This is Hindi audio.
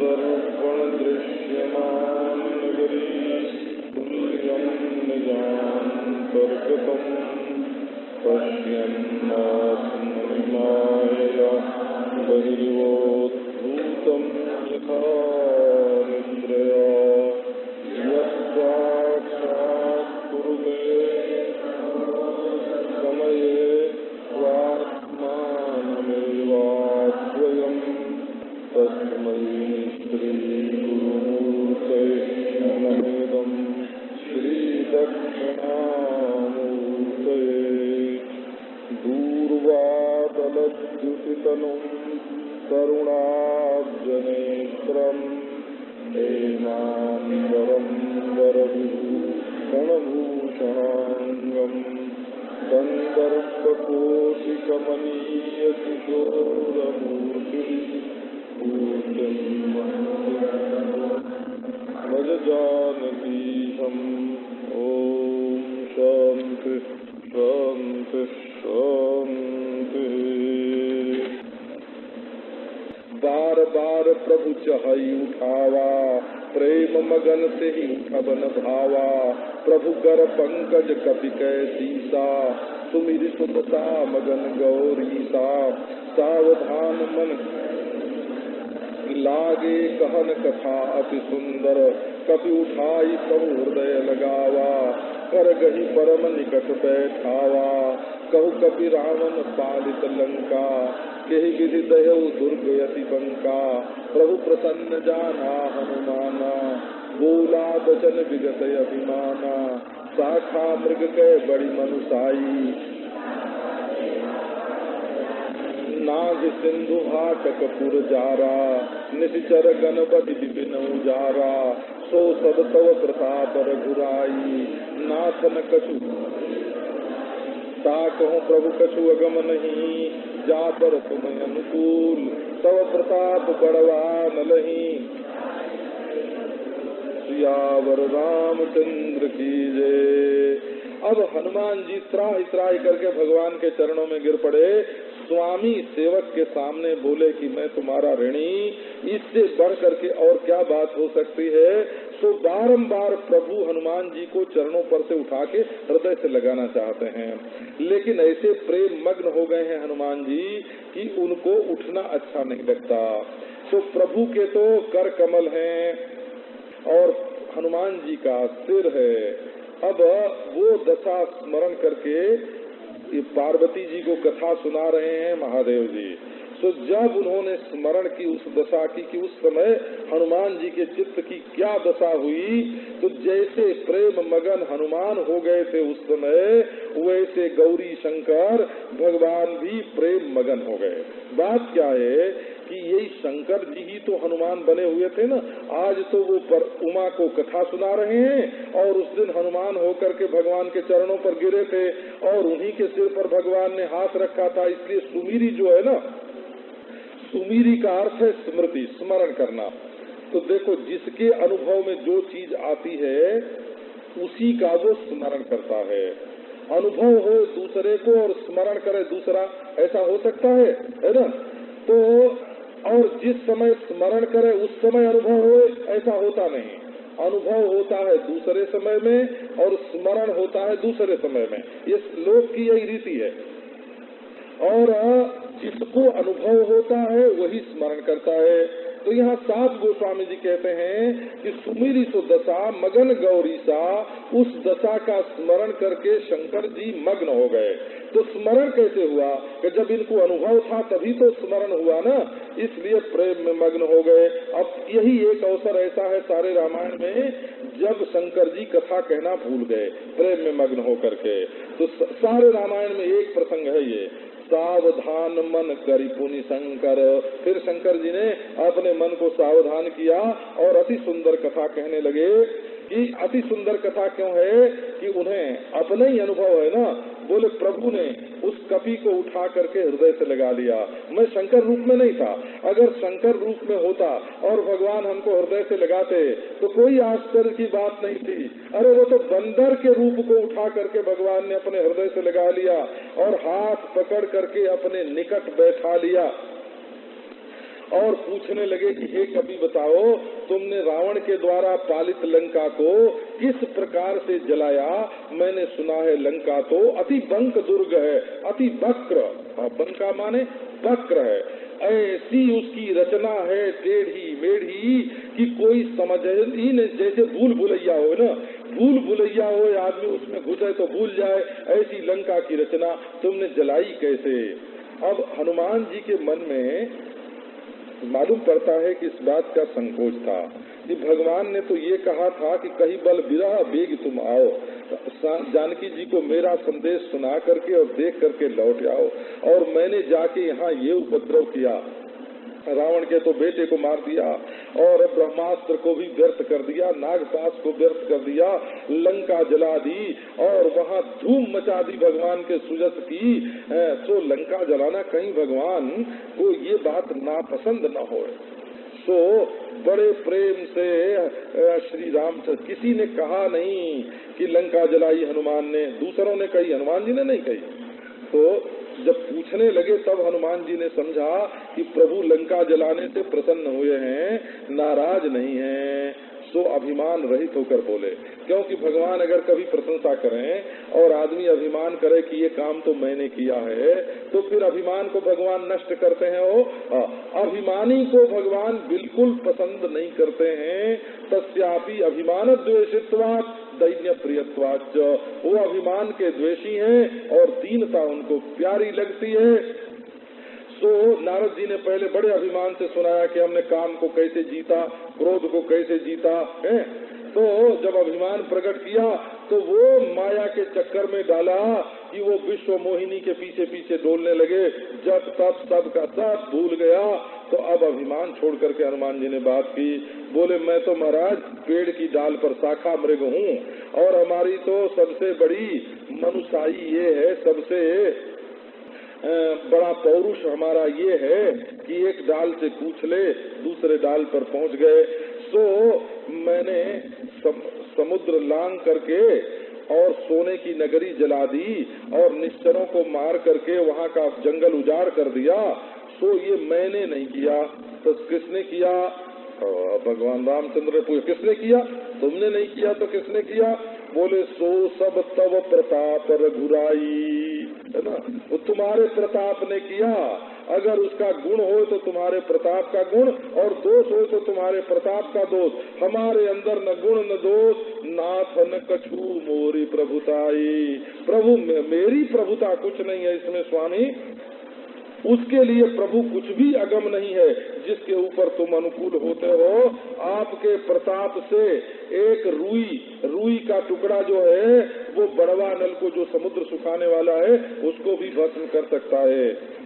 दर्पण दृश्यमान नगरी तुल्यं निजान्तर्गतं पश्यन्नात्मनिमायया बहिर्वोद्भूतं यथा निद्रया यत्साक्षात् कुरुते समये स्वात्मानमेवाद्वयम् तस्मै श्रीगुरुमूर्तये नमेदं श्रीदक्षिणामूर्तये दूर्वातलद्युतितनुं करुणाब्जनेत्रम् हेमाम्बरं वरविभूषणभूषणाङ्गम् कन्दर्पकोटिकमनीयकिशोरमूर्तिः पूज्यं भज जानकीशम्। ॐ शान्ति शान्ति शान्ति। बार बार प्रभु चहई उठावा, प्रेम मगन से ही उठबन भावा। प्रभु कर पंकज कपि कैसीसा, सुमिर सुमता मगन गौरीसा। सावधान मन लागे कहन कथा अति सुंदर, कपि उठाई प्रभु हृदय लगावा। कर गही परम निकट बैठावा, कहु कपि रावण पालित लंका। केहि विधि दयऊ दुर्ग यति बंका, प्रभु प्रसन्न जाना हनुमाना। बोला बचन विगत अभिमाना, शाखा मृग कै बड़ी मनुसाई। नाग सिंधु हाटक पुर जारा, निश्चर गणपति विपिन उजारा। सो सब तव प्रताप रघुराई, नाथन कछु ताकहूँ प्रभु कछु अगम नहीं। जा पर तुम अनुकूल, तव प्रताप बड़वा नलही। सियावर रामचंद्र की जय। अब हनुमान जी त्राहि त्राहि करके भगवान के चरणों में गिर पड़े। स्वामी सेवक के सामने बोले कि मैं तुम्हारा ऋणी, इससे बढ़ करके और क्या बात हो सकती है। तो बारंबार प्रभु हनुमान जी को चरणों पर से उठा के हृदय से लगाना चाहते हैं, लेकिन ऐसे प्रेम मग्न हो गए हैं हनुमान जी कि उनको उठना अच्छा नहीं लगता। तो प्रभु के तो कर कमल हैं और हनुमान जी का सिर है। अब वो दशा स्मरण करके ये पार्वती जी को कथा सुना रहे हैं महादेव जी। तो जब उन्होंने स्मरण की उस दशा की कि उस समय हनुमान जी के चित्त की क्या दशा हुई, तो जैसे प्रेम मगन हनुमान हो गए थे उस समय, वैसे गौरी शंकर भगवान भी प्रेम मगन हो गए। बात क्या है कि यही शंकर जी ही तो हनुमान बने हुए थे ना। आज तो वो पर उमा को कथा सुना रहे हैं और उस दिन हनुमान होकर के भगवान के चरणों पर गिरे थे और उन्हीं के सिर पर भगवान ने हाथ रखा था। इसलिए सुमीरी जो है ना, सुमीरी का अर्थ है स्मृति, स्मरण करना। तो देखो, जिसके अनुभव में जो चीज आती है उसी का वो स्मरण करता है। अनुभव हो दूसरे को और स्मरण करे दूसरा, ऐसा हो सकता है ना। तो और जिस समय स्मरण करे उस समय अनुभव हो, ऐसा होता नहीं। अनुभव होता है दूसरे समय में और स्मरण होता है दूसरे समय में। ये लोक की यही रीति है। और जिसको अनुभव होता है वही स्मरण करता है। तो यहाँ सात गोस्वामी जी कहते हैं कि सुमिरी सो दशा मगन गौरी सा, उस दशा का स्मरण करके शंकर जी मग्न हो गए। तो स्मरण कैसे हुआ कि जब इनको अनुभव था तभी तो स्मरण हुआ ना, इसलिए प्रेम में मग्न हो गए। अब यही एक अवसर ऐसा है सारे रामायण में जब शंकर जी कथा कहना भूल गए प्रेम में मग्न हो करके। तो सारे रामायण में एक प्रसंग है ये, सावधान मन करि पुनि शंकर। फिर शंकर जी ने अपने मन को सावधान किया और अति सुंदर कथा कहने लगे। कि अति सुंदर कथा क्यों है कि उन्हें अपना ही अनुभव है ना। बोले प्रभु ने उस कपि को उठा करके हृदय से लगा लिया। मैं शंकर रूप में नहीं था, अगर शंकर रूप में होता और भगवान हमको हृदय से लगाते तो कोई आश्चर्य की बात नहीं थी। अरे वो तो बंदर के रूप को उठा करके भगवान ने अपने हृदय से लगा लिया और हाथ पकड़ करके अपने निकट बैठा लिया। और पूछने लगे कि हे कवि बताओ, तुमने रावण के द्वारा पालित लंका को किस प्रकार से जलाया? मैंने सुना है लंका तो अति बंक दुर्ग है, अति वक्र, बंका माने वक्र है, ऐसी उसकी रचना है टेढ़ी मेढ़ी कि कोई समझ ही नहीं, जैसे भूल भुलैया हो ना, भूल भुलैया हो आदमी उसमें घुसे तो भूल जाए, ऐसी लंका की रचना तुमने जलाई कैसे? अब हनुमान जी के मन में मालूम पड़ता है कि इस बात का संकोच था कि भगवान ने तो ये कहा था कि कहीं बल बिरह बेग तुम आओ, जानकी जी को मेरा संदेश सुना करके और देख करके लौट आओ, और मैंने जाके यहाँ ये उपद्रव किया, रावण के तो बेटे को मार दिया और ब्रह्मास्त्र को भी व्यर्थ कर दिया, नागपाश को व्यर्थ कर दिया, लंका जला दी और वहाँ धूम मचा दी भगवान के सुजस की। तो लंका जलाना कहीं भगवान को ये बात नापसंद न हो। तो बड़े प्रेम से श्री रामचंद्र, किसी ने कहा नहीं कि लंका जलाई हनुमान ने, दूसरों ने कही, हनुमान जी ने नहीं कही। तो जब पूछने लगे तब हनुमान जी ने समझा कि प्रभु लंका जलाने से प्रसन्न हुए हैं, नाराज नहीं हैं। सो अभिमान रहित होकर बोले, क्योंकि भगवान अगर कभी प्रशंसा करें और आदमी अभिमान करे कि ये काम तो मैंने किया है, तो फिर अभिमान को भगवान नष्ट करते हैं। वो अभिमानी को भगवान बिल्कुल पसंद नहीं करते हैं। तस्यापि अभिमान द्वेषित्वात् दैन्य प्रियत्वाच्च, वो अभिमान के द्वेषी हैं और दीनता उनको प्यारी लगती है। तो नारद जी ने पहले बड़े अभिमान से सुनाया कि हमने काम को कैसे जीता, क्रोध को कैसे जीता है। तो जब अभिमान प्रकट किया तो वो माया के चक्कर में डाला कि वो विश्व मोहिनी के पीछे पीछे डोलने लगे, जब तब सब का सब भूल गया। तो अब अभिमान छोड़ करके हनुमान जी ने बात की, बोले मैं तो महाराज पेड़ की डाल पर शाखा मृग हूँ, और हमारी तो सबसे बड़ी मनुष्याई ये है, सबसे बड़ा पौरुष हमारा ये है कि एक डाल से कूच ले दूसरे डाल पर पहुंच गए। सो मैंने समुद्र लांग करके और सोने की नगरी जला दी और निश्चरों को मार करके वहाँ का जंगल उजाड़ कर दिया। सो ये मैंने नहीं किया तो किसने किया? भगवान रामचंद्र ने पूछा किसने किया? तुमने नहीं किया तो किसने किया? बोले सो सब तव प्रताप रघुराई, है ना, वो तुम्हारे प्रताप ने किया। अगर उसका गुण हो तो तुम्हारे प्रताप का गुण, और दोष हो तो तुम्हारे प्रताप का दोष। हमारे अंदर न गुण न दोष, नाथ न कछु मोरी प्रभुताई। प्रभु मेरी प्रभुता कुछ नहीं है इसमें स्वामी, उसके लिए प्रभु कुछ भी अगम नहीं है जिसके ऊपर तुम अनुकूल होते हो। आपके प्रताप से एक रुई का टुकड़ा जो है वो बड़वा नल को जो समुद्र सुखाने वाला है उसको भी भस्म कर सकता है।